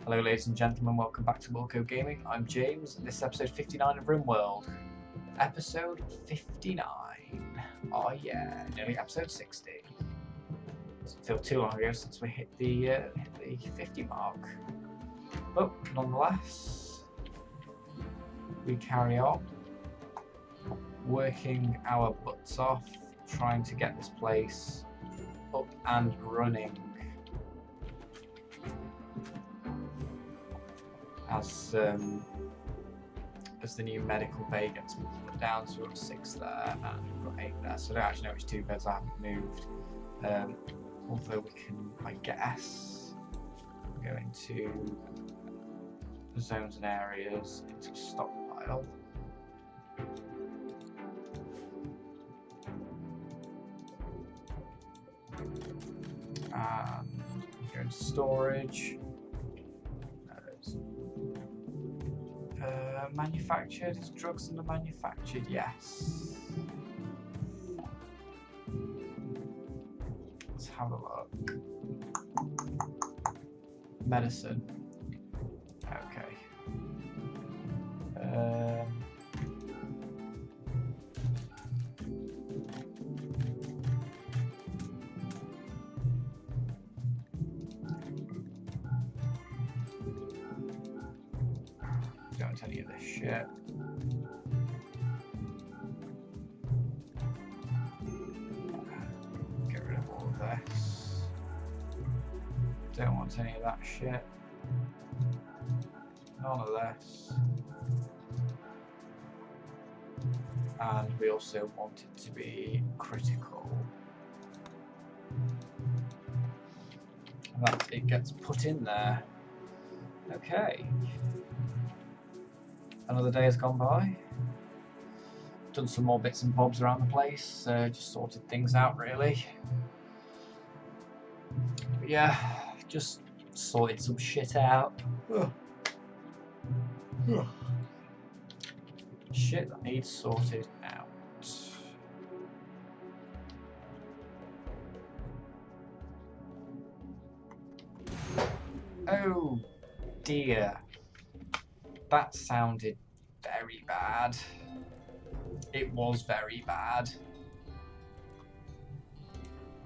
Hello ladies and gentlemen, welcome back to Wilco Gaming. I'm James and this is episode 59 of RimWorld. Episode 59. Oh yeah, nearly episode 60. Doesn't feel too long ago since we hit the 50 mark. But nonetheless, we carry on working our butts off, trying to get this place up and running. As the new medical bay gets put down, so we've got 6 there and we've got 8 there. So I don't actually know which 2 beds I haven't moved. Although we can, I guess, go into zones and areas into a stockpile. And go into storage. Manufactured? Is drugs under manufactured? Yes. Let's have a look. Medicine. Okay. Don't want any of this shit. Get rid of all of this. Don't want any of that shit. None of this. And we also want it to be critical. And that it gets put in there. Okay. Another day has gone by. Done some more bits and bobs around the place, just sorted things out really. But yeah, just sorted some shit out. Shit that needs sorted out. Oh dear. That sounded very bad. It was very bad.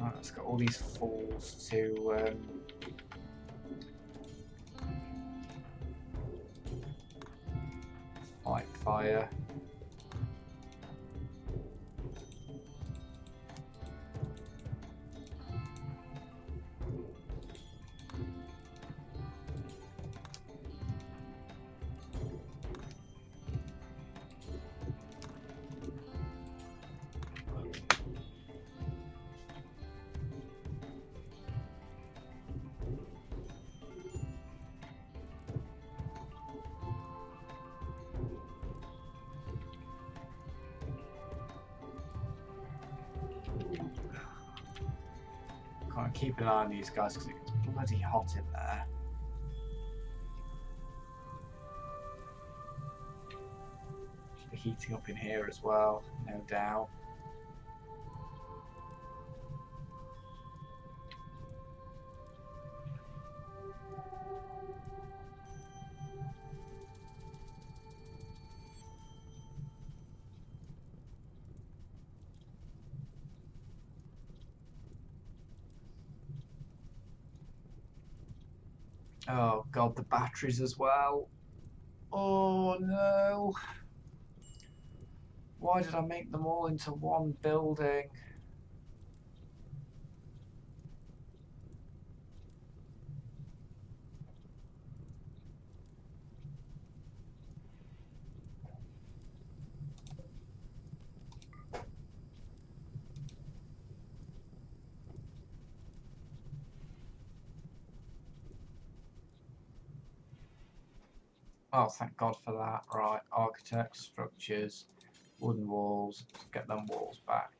Right, let's get all these fools to fight fire. Can't keep an eye on these guys because it gets bloody hot in there. Should be heating up in here as well, no doubt. Oh god, the batteries as well. Oh no. Why did I make them all into one building? Oh, thank God for that. Right, architects, structures, wooden walls. Let's get them walls back.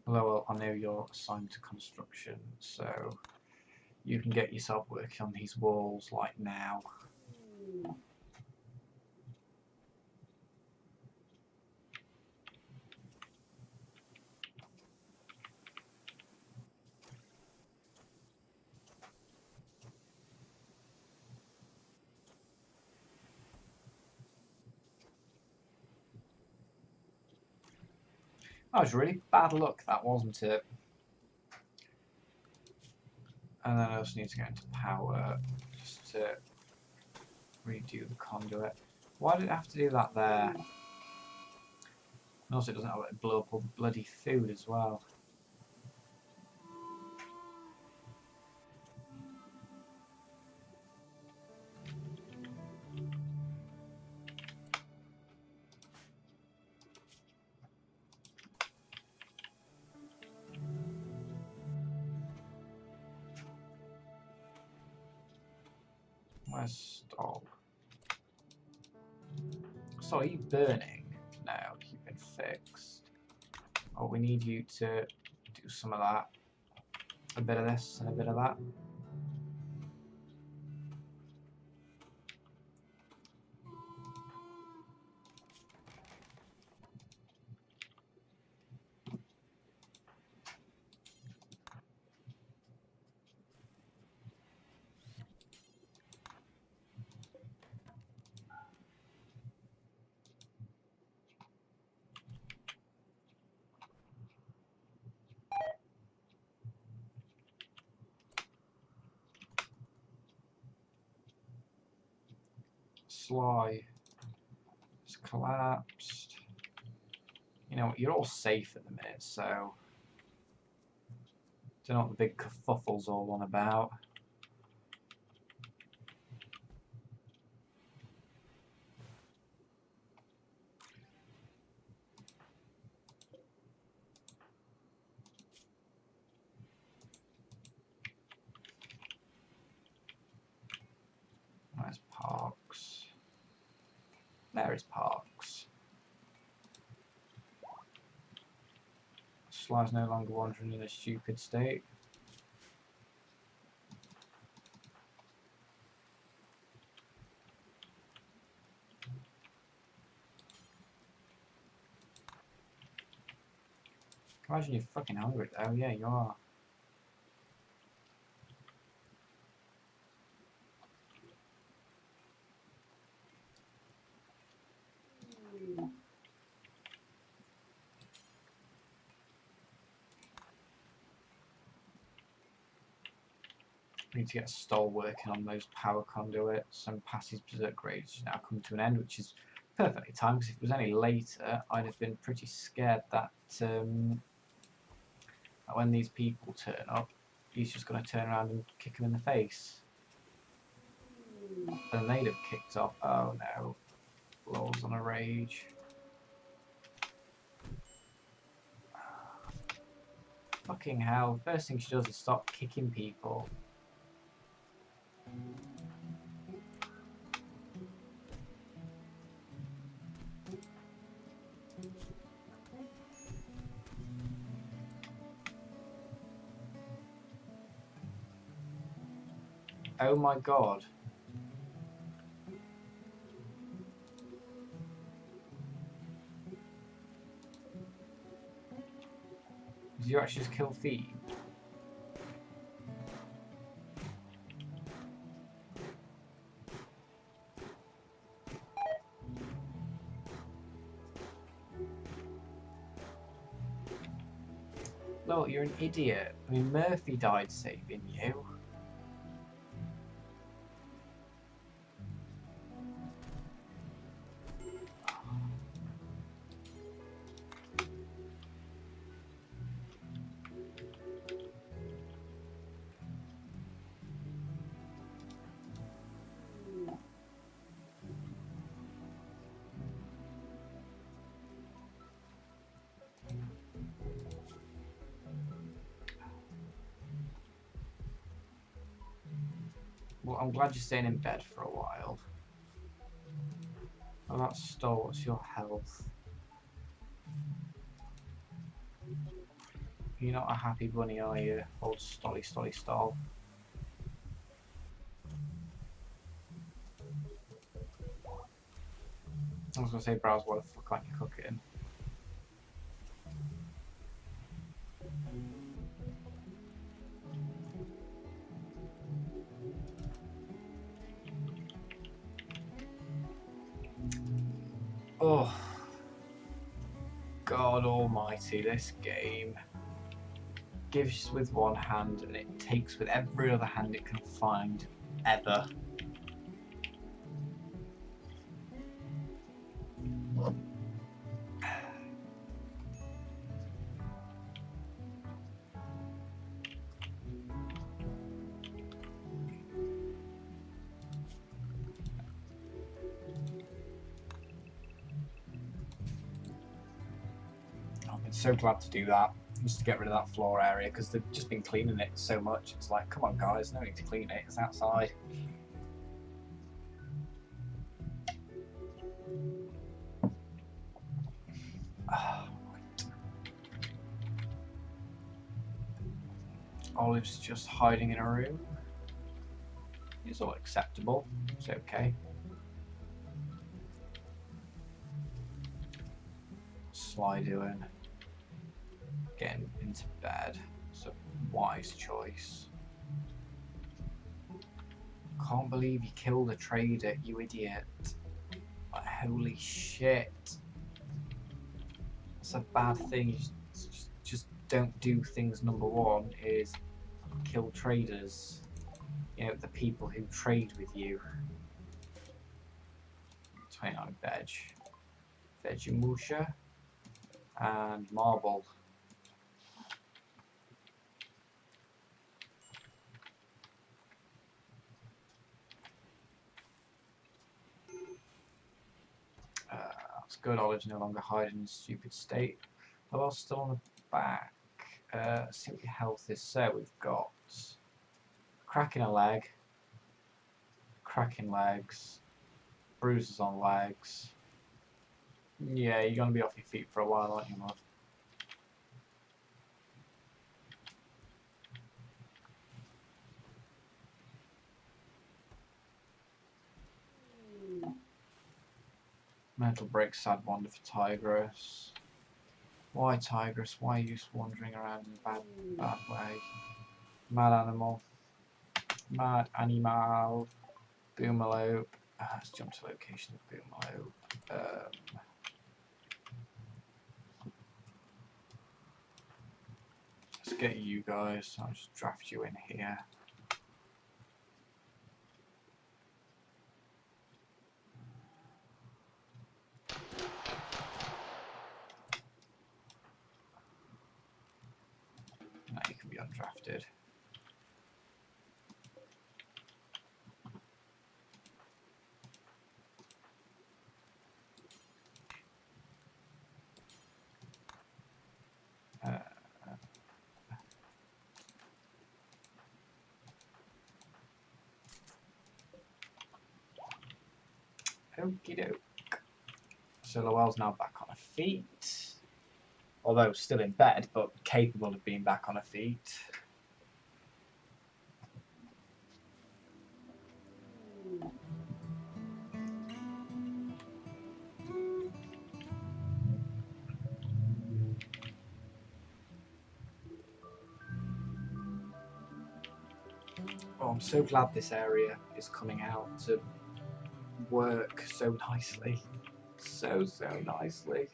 Although, well, I know you're assigned to construction, so you can get yourself working on these walls like now. That was really bad luck, that wasn't it? And then I also need to go into power just to redo the conduit. Why did it have to do that there? And also it doesn't have to blow up all the bloody food as well. Where's stop? So are you burning? No, you've been fixed. Oh, we need you to do some of that. A bit of this and a bit of that. Sly has collapsed. You know what, you're all safe at the minute, so don't know what the big kerfuffle's all on about. Where's Parks? There is Parks. Sly's no longer wandering in a stupid state. Imagine you're fucking hungry. Oh yeah, you are. We need to get Stoll working on those power conduits, and Patsy's berserk grades now come to an end, which is perfectly timed, because if it was any later, I'd have been pretty scared that, that when these people turn up, he's just going to turn around and kick him in the face. And they'd have kicked off. Oh no. Lowell's on a rage. Fucking hell. First thing she does is stop kicking people. Oh my god. Did you actually just kill Phoebe? Look, you're an idiot. I mean, Murphy died saving you. Well, I'm glad you're staying in bed for a while. Oh, that's Stoll. What's your health? You're not a happy bunny, are you? Old Stolly Stolly Stoll. I was going to say, Browse, what the fuck aren't you cooking? Oh. God almighty, this game gives with one hand and it takes with every other hand it can find ever. I've been so glad to do that, just to get rid of that floor area, because they've just been cleaning it so much. It's like, come on guys, no need to clean it, it's outside. Olive's just hiding in a room. It's all acceptable. It's okay. Sly doing? Getting into bed. It's a wise choice. Can't believe you killed a trader, you idiot. Like, holy shit. It's a bad thing. You just don't do things. Number one is kill traders. You know, the people who trade with you. 29 veg. Vegemusha. And marble. That's good. Olive's no longer hiding in a stupid state. Olive's still on the back. Let's see what your health is. So we've got cracking a leg, cracking legs, bruises on legs. Yeah, you're gonna be off your feet for a while, aren't you, Mud? Mental break, sad wander for Tigress. Why Tigress? Why are you just wandering around in a bad way? Mad animal. Mad animal. Boomalope. Let's jump to location of Boomalope. Let's get you guys. I'll just draft you in here. Now you can be undrafted. Okie doke. So Lowell's now back on her feet. Although still in bed, but capable of being back on her feet. Oh, I'm so glad this area is coming out to work so nicely. So nicely.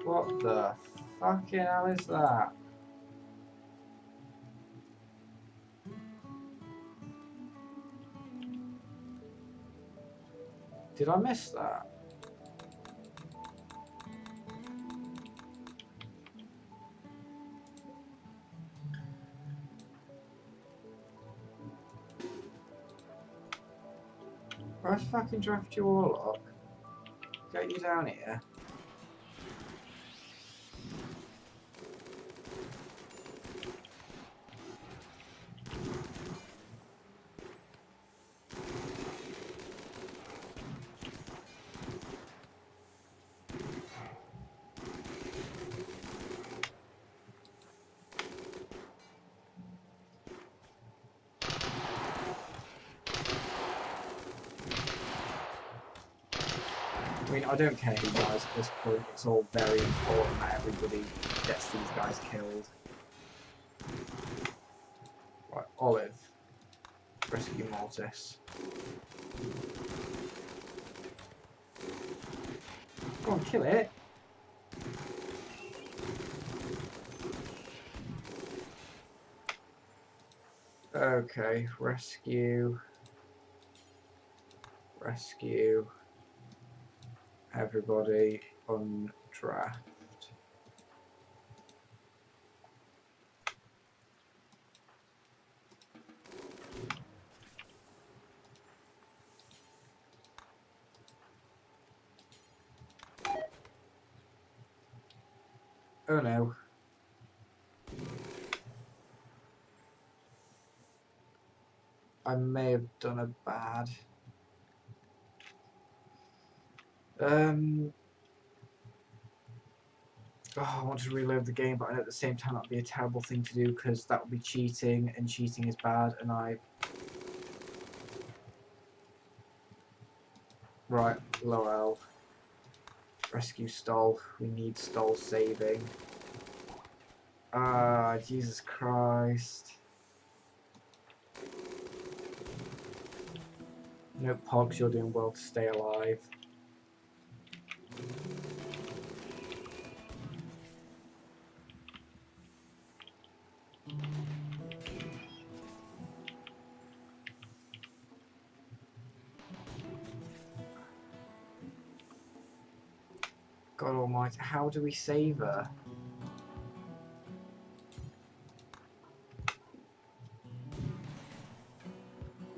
What the fucking hell is that? Did I miss that? Let's fucking draft you all up. Get you down here. I mean, I don't care who dies at this point. It's all very important that everybody gets these guys killed. Right, Olive. Rescue Mortis. Come on, kill it. Okay, rescue. Rescue. Everybody undraft. Oh no. I may have done a bad. I want to reload the game, but at the same time that'd be a terrible thing to do because that would be cheating, and cheating is bad, and Right, Lowell. Rescue stall. We need stall saving. Ah, Jesus Christ. No, Pogs, you're doing well to stay alive. God almighty, how do we save her?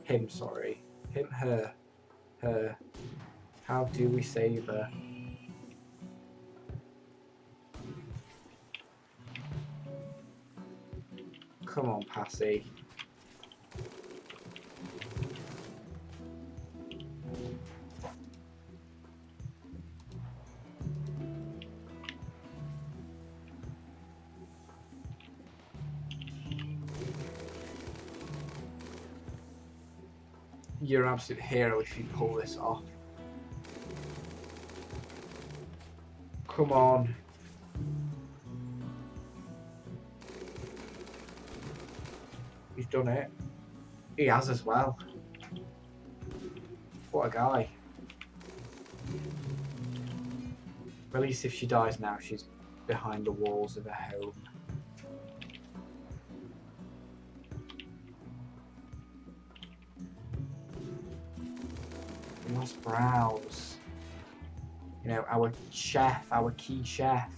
Him, sorry. Him, her. Her. How do we save her? Come on, Passy. You're an absolute hero if you pull this off. Come on. He's done it. He has as well. What a guy. At least if she dies now, she's behind the walls of her home. We must browse. You know, our chef, our key chef.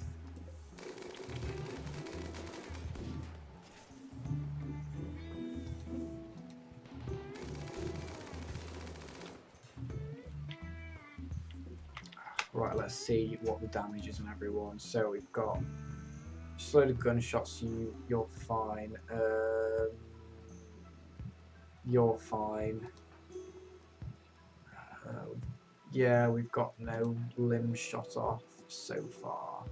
Right, let's see what the damage is on everyone. So we've got just a load of gunshots. You're fine. You're fine. Yeah, we've got no limb shot off so far.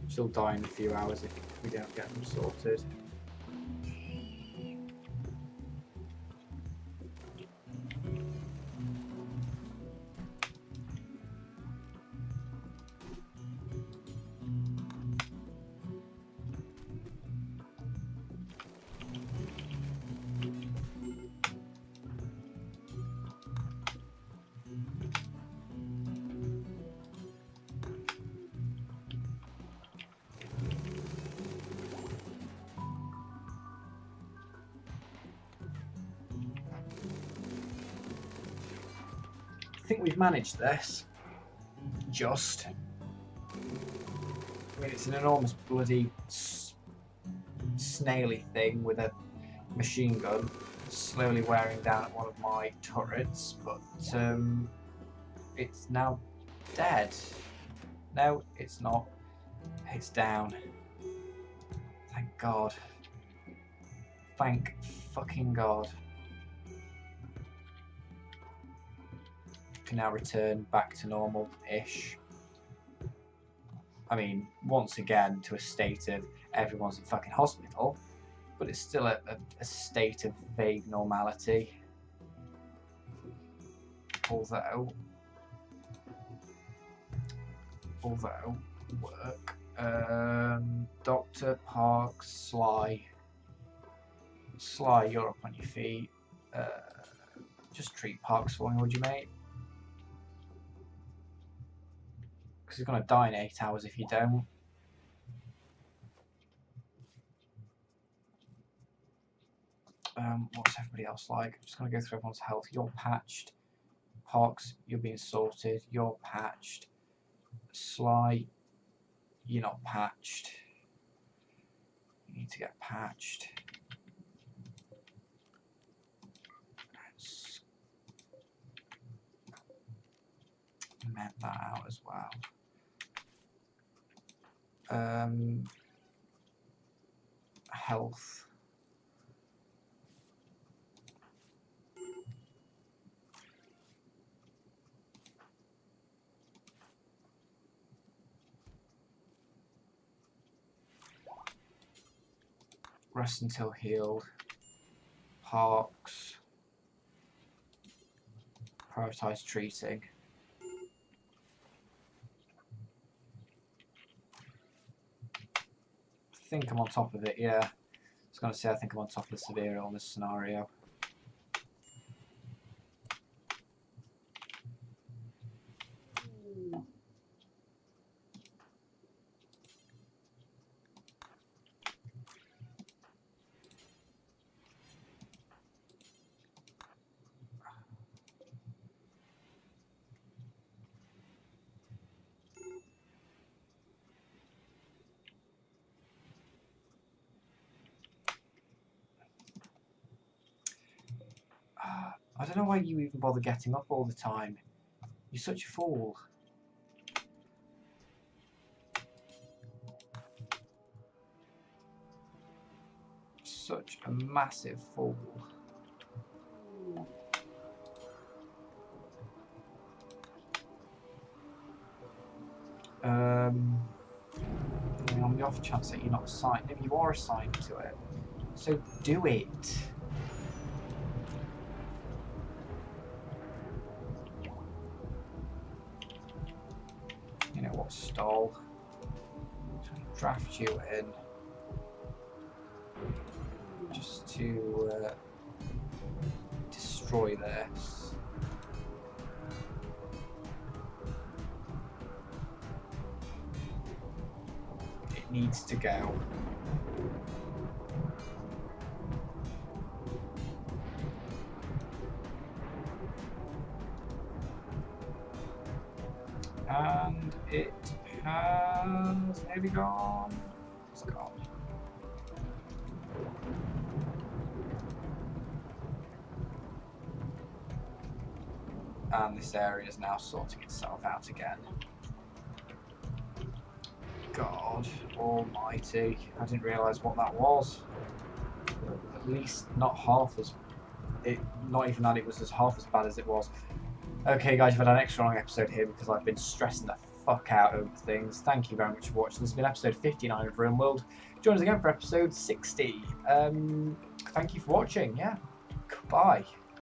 She'll die in a few hours if we don't get them sorted. think we've managed this. Just. I mean, it's an enormous bloody snaily thing with a machine gun slowly wearing down at one of my turrets, but it's now dead. No, it's not. It's down. Thank God. Thank fucking God. Can now return back to normal-ish. I mean, once again, to a state of everyone's in fucking hospital, but it's still a state of vague normality. Although work. Dr. Parks, Sly, you're up on your feet. Just treat Parks for me, would you, mate? Because he's gonna die in 8 hours if you don't. What's everybody else like? I'm just gonna go through everyone's health. You're patched. Parks, you're being sorted. You're patched. Sly, you're not patched. You need to get patched. Map that out as well. Health. Rest until healed. Parks. Prioritize treating. I think I'm on top of it, yeah. I was going to say I think I'm on top of the severe illness scenario. I don't know why you even bother getting up all the time. You're such a fool. Such a massive fool. On the off chance that you're not assigned, if you are assigned to it, so do it. You know what, stall. Draft you in just to destroy this. It needs to go. And it has nearly gone. It's gone. And this area is now sorting itself out again. God almighty. I didn't realise what that was. At least not half as... not even that it was half as bad as it was. Okay guys, we've had an extra long episode here because I've been stressing the fuck out over things. Thank you very much for watching. This has been episode 59 of RimWorld. Join us again for episode 60. Thank you for watching. Yeah. Goodbye.